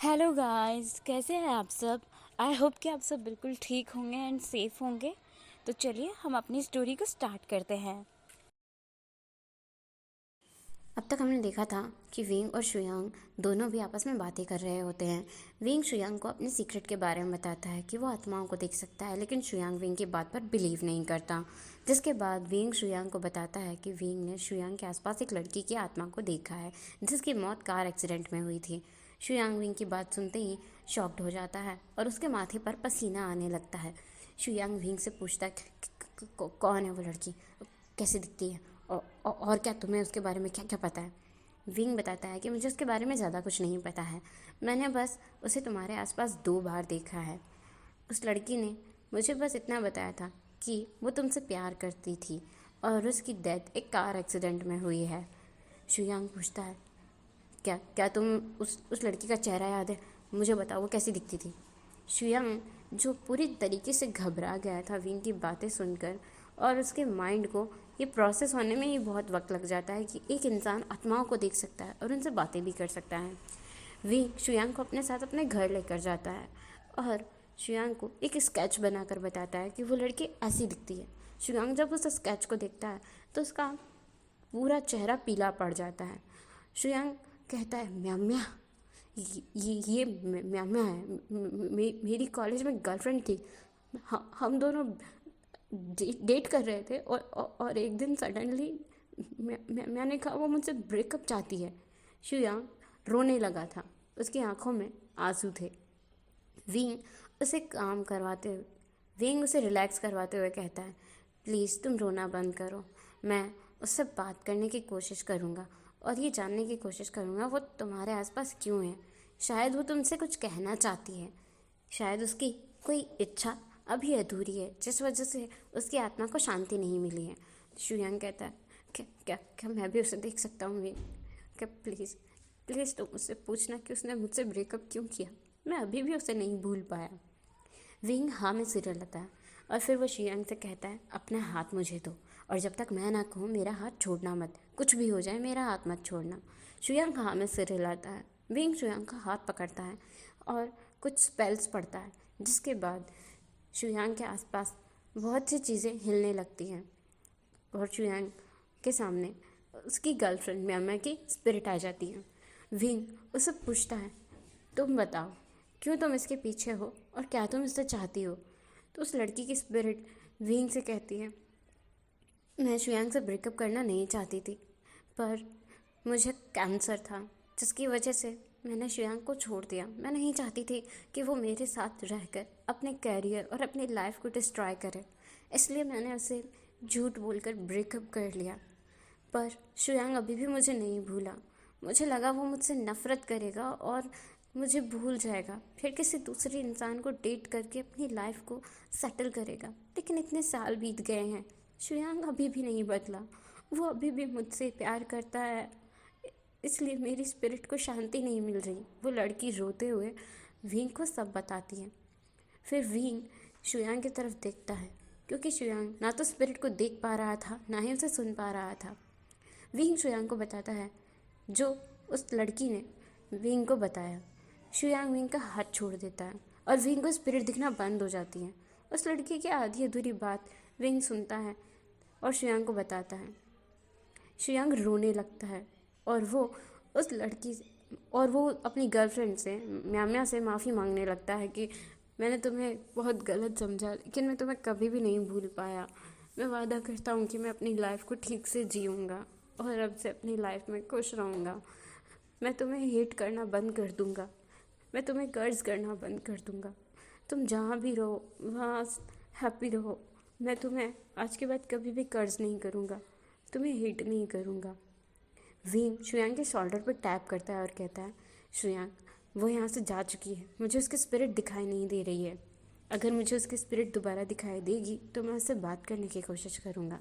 Hello guys, कैसे हैं आप सब। आई होप कि आप सब बिल्कुल ठीक होंगे एंड सेफ होंगे। तो चलिए हम अपनी स्टोरी को स्टार्ट करते हैं। अब तक हमने देखा था कि विंग और शुयांग दोनों भी आपस में बातें कर रहे होते हैं। विंग शुयांग को अपने सीक्रेट के बारे में बताता है कि वो आत्माओं को देख सकता है, लेकिन शुयांग विंग की बात पर बिलीव नहीं करता। जिसके बाद विंग शुयांग को बताता है कि विंग ने शुयांग के आसपास एक लड़की की आत्मा को देखा है, जिसकी मौत कार एक्सीडेंट में हुई थी। शुयांग विंग की बात सुनते ही शॉक्ड हो जाता है और उसके माथे पर पसीना आने लगता है। शुयांग विंग से पूछता है कौन है वो लड़की, कैसे दिखती है, और क्या तुम्हें उसके बारे में क्या क्या पता है। विंग बताता है कि मुझे उसके बारे में ज़्यादा कुछ नहीं पता है, मैंने बस उसे तुम्हारे आसपास 2 बार देखा है। उस लड़की ने मुझे बस इतना बताया था कि वो तुमसे प्यार करती थी और उसकी डेथ एक कार एक्सीडेंट में हुई है। शुयांग पूछता है क्या क्या तुम उस लड़की का चेहरा याद है, मुझे बताओ वो कैसी दिखती थी। शुयांग, जो पूरी तरीके से घबरा गया था विंग की बातें सुनकर, और उसके माइंड को ये प्रोसेस होने में ही बहुत वक्त लग जाता है कि एक इंसान आत्माओं को देख सकता है और उनसे बातें भी कर सकता है। विंग शुयांग को अपने साथ अपने घर लेकर जाता है और शुयांग को एक स्केच बनाकर बताता है कि वो लड़की ऐसी दिखती है। शुयांग जब उस स्केच को देखता है तो उसका पूरा चेहरा पीला पड़ जाता है। शुयांग कहता है म्याम्या, ये म्याम्या है, मेरी कॉलेज में गर्लफ्रेंड थी। हम दोनों डेट कर रहे थे और एक दिन सडनली मैंने कहा वो मुझसे ब्रेकअप चाहती है। शुयांग रोने लगा था, उसकी आंखों में आंसू थे। विंग उसे काम करवाते हुए विंग उसे रिलैक्स करवाते हुए कहता है प्लीज़ तुम रोना बंद करो, मैं उससे बात करने की कोशिश करूँगा और ये जानने की कोशिश करूँगा वो तुम्हारे आसपास क्यों है। शायद वो तुमसे कुछ कहना चाहती है, शायद उसकी कोई इच्छा अभी अधूरी है जिस वजह से उसकी आत्मा को शांति नहीं मिली है। शुयांग कहता है क्या क्या क्या मैं भी उसे देख सकता हूँ विंग, क्या प्लीज़ प्लीज़ तुम उससे पूछना कि उसने मुझसे ब्रेकअप क्यों किया, मैं अभी भी उसे नहीं भूल पाया। विंग हाँ में सिर हिलाता है और फिर वो शुयांग से कहता है अपना हाथ मुझे दो, और जब तक मैं ना कहूँ मेरा हाथ छोड़ना मत, कुछ भी हो जाए मेरा हाथ मत छोड़ना। शुयांग हाँ में सिर हिलाता है। विंग शुयांग का हाथ पकड़ता है और कुछ स्पेल्स पढ़ता है, जिसके बाद शुयांग के आसपास बहुत सी चीज़ें हिलने लगती हैं और शुयांग के सामने उसकी गर्लफ्रेंड म्यामा की स्पिरिट आ जाती है। विंग उससे पूछता है तुम बताओ क्यों तुम इसके पीछे हो और क्या तुम इससे चाहती हो। तो उस लड़की की स्पिरिट विंग से कहती है मैं शुयांग से ब्रेकअप करना नहीं चाहती थी, पर मुझे कैंसर था जिसकी वजह से मैंने शुयांग को छोड़ दिया। मैं नहीं चाहती थी कि वो मेरे साथ रहकर अपने कैरियर और अपनी लाइफ को डिस्ट्रॉय करे, इसलिए मैंने उसे झूठ बोलकर ब्रेकअप कर लिया। पर शुयांग अभी भी मुझे नहीं भूला, मुझे लगा वो मुझसे नफ़रत करेगा और मुझे भूल जाएगा, फिर किसी दूसरे इंसान को डेट करके अपनी लाइफ को सेटल करेगा। लेकिन इतने साल बीत गए हैं, शुयांग अभी भी नहीं बदला, वो अभी भी मुझसे प्यार करता है, इसलिए मेरी स्पिरिट को शांति नहीं मिल रही। वो लड़की रोते हुए विंग को सब बताती है। फिर विंग शुयांग की तरफ देखता है, क्योंकि शुयांग ना तो स्पिरिट को देख पा रहा था ना ही उसे सुन पा रहा था। विंग शुयांग को बताता है जो उस लड़की ने विंग को बताया। शुयांग विंग का हाथ छोड़ देता है और विंग को स्पिरिट दिखना बंद हो जाती है। उस लड़की की आधी अधूरी बात विंग सुनता है और शुयांग को बताता है। शुयांग रोने लगता है और वो अपनी गर्लफ्रेंड से म्याम्या से माफ़ी मांगने लगता है कि मैंने तुम्हें बहुत गलत समझा, लेकिन मैं तुम्हें कभी भी नहीं भूल पाया। मैं वादा करता हूँ कि मैं अपनी लाइफ को ठीक से जीऊँगा और अब से अपनी लाइफ में खुश रहूँगा। मैं तुम्हें हेट करना बंद कर दूँगा, मैं तुम्हें कर्ज करना बंद कर दूँगा। तुम जहाँ भी रहो वहाँ हैप्पी रहो। मैं तुम्हें आज के बाद कभी भी कर्ज नहीं करूँगा, तुम्हें हेट नहीं करूँगा। विंग शुयांग के शोल्डर पर टैप करता है और कहता है शुयांग, वो यहाँ से जा चुकी है, मुझे उसकी स्पिरिट दिखाई नहीं दे रही है। अगर मुझे उसकी स्पिरिट दोबारा दिखाई देगी तो मैं उससे बात करने की कोशिश करूँगा।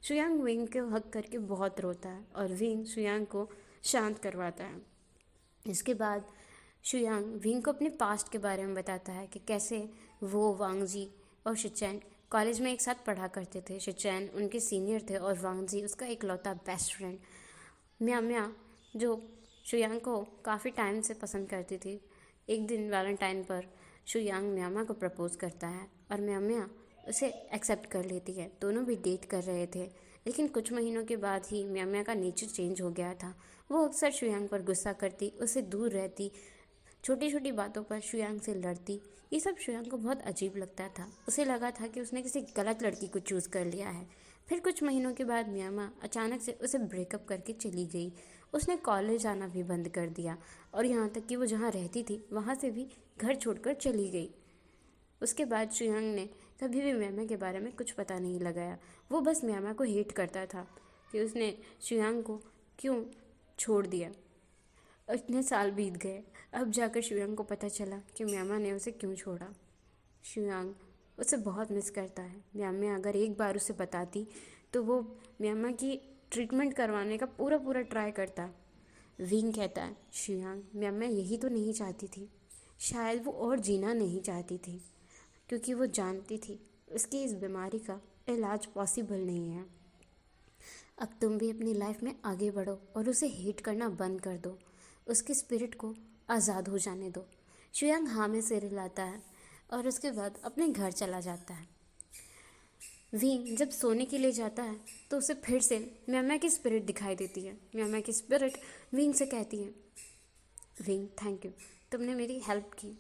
शुयांग विंग को हक करके बहुत रोता है और विंग शुयांग को शांत करवाता है। इसके बाद शुयांग विंग को अपने पास्ट के बारे में बताता है कि कैसे वो वांगजी और शिचैन कॉलेज में एक साथ पढ़ा करते थे। शिचैन उनके सीनियर थे और वांगजी उसका इकलौता बेस्ट फ्रेंड। म्या म्या, जो शुयांग को काफ़ी टाइम से पसंद करती थी, एक दिन वैलेंटाइन पर शुयांग म्यामा को प्रपोज करता है और म्यामा उसे एक्सेप्ट कर लेती है। दोनों भी डेट कर रहे थे, लेकिन कुछ महीनों के बाद ही म्यामा का नेचर चेंज हो गया था। वो अक्सर शुयांग पर गुस्सा करती, उससे दूर रहती, छोटी छोटी बातों पर शुयांग से लड़ती। ये सब शुयांग को बहुत अजीब लगता था। उसे लगा था कि उसने किसी गलत लड़की को चूज़ कर लिया है। फिर कुछ महीनों के बाद म्यामा अचानक से उसे ब्रेकअप करके चली गई। उसने कॉलेज आना भी बंद कर दिया और यहाँ तक कि वो जहाँ रहती थी वहाँ से भी घर छोड़कर चली गई। उसके बाद शुयांग ने कभी भी म्यामा के बारे में कुछ पता नहीं लगाया। वो बस म्यामा को हेट करता था कि उसने शुयांग को क्यों छोड़ दिया। इतने साल बीत गए, अब जाकर शुयांग को पता चला कि म्यामा ने उसे क्यों छोड़ा। शुयांग उसे बहुत मिस करता है। म्यामा अगर एक बार उसे बताती तो वो म्यामा की ट्रीटमेंट करवाने का पूरा ट्राई करता। विंग कहता है, शुयांग म्यामा यही तो नहीं चाहती थी, शायद वो और जीना नहीं चाहती थी, क्योंकि वो जानती थी उसकी इस बीमारी का इलाज पॉसिबल नहीं है। अब तुम भी अपनी लाइफ में आगे बढ़ो और उसे हेट करना बंद कर दो, उसके स्पिरिट को आज़ाद हो जाने दो। शुयांग हाँ में सिर हिलाता है और उसके बाद अपने घर चला जाता है। विंग जब सोने के लिए जाता है तो उसे फिर से म्यामा की स्पिरिट दिखाई देती है। म्यामा की स्पिरिट विंग से कहती है, विंग थैंक यू, तुमने मेरी हेल्प की,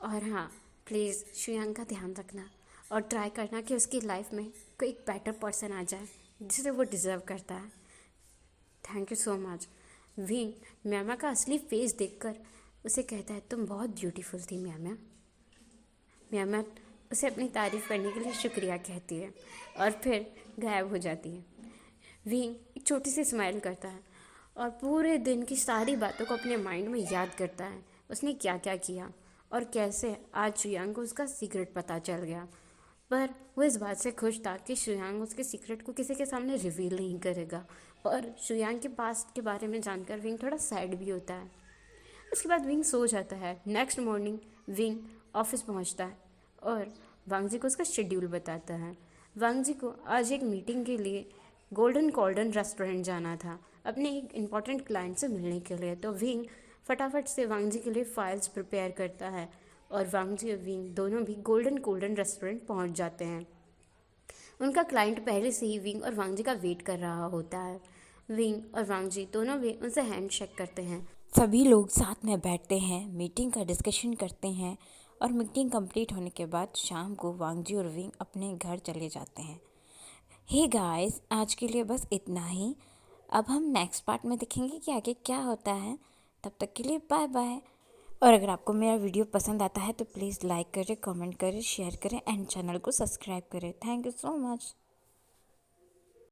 और हाँ प्लीज़ शुयांग का ध्यान रखना और ट्राई करना कि उसकी लाइफ में कोई एक बेटर पर्सन आ जाए जिसे वो डिज़र्व करता है। Thank you so much. Wing Myanmar का असली फेस देखकर उसे कहता है, तुम बहुत ब्यूटीफुल थी म्यामा। म्यामा उसे अपनी तारीफ़ करने के लिए शुक्रिया कहती है और फिर गायब हो जाती है। विंग एक छोटी सी स्माइल करता है और पूरे दिन की सारी बातों को अपने माइंड में याद करता है, उसने क्या क्या किया और कैसे आज शुयांग को उसका सीक्रेट पता चल गया। पर वो इस बात से खुश था कि शुयांग उसके सीक्रेट को किसी के सामने रिवील नहीं करेगा। और शुयांग के पास्ट के बारे में जानकर विंग थोड़ा सैड भी होता है। उसके बाद विंग सो जाता है। नेक्स्ट मॉर्निंग विंग ऑफिस पहुंचता है और वांग जी को उसका शेड्यूल बताता है। वांग जी को आज एक मीटिंग के लिए गोल्डन कॉल्डन रेस्टोरेंट जाना था, अपने एक इम्पॉर्टेंट क्लाइंट से मिलने के लिए। तो विंग फटाफट से वांग जी के लिए फाइल्स प्रिपेयर करता है और वांग जी और विंग दोनों भी गोल्डन रेस्टोरेंट पहुंच जाते हैं। उनका क्लाइंट पहले से ही विंग और वांग जी का वेट कर रहा होता है। विंग और वांग जी दोनों भी उनसे हैंड शेक करते हैं। सभी लोग साथ में बैठते हैं, मीटिंग का डिस्कशन करते हैं और मीटिंग कंप्लीट होने के बाद शाम को वांग जी और विंग अपने घर चले जाते हैं। हे गाइस, आज के लिए बस इतना ही। अब हम नेक्स्ट पार्ट में देखेंगे कि आगे क्या होता है। तब तक के लिए बाय बाय। और अगर आपको मेरा वीडियो पसंद आता है तो प्लीज़ लाइक करें, कमेंट करें, शेयर करें एंड चैनल को सब्सक्राइब करें। Thank you so much.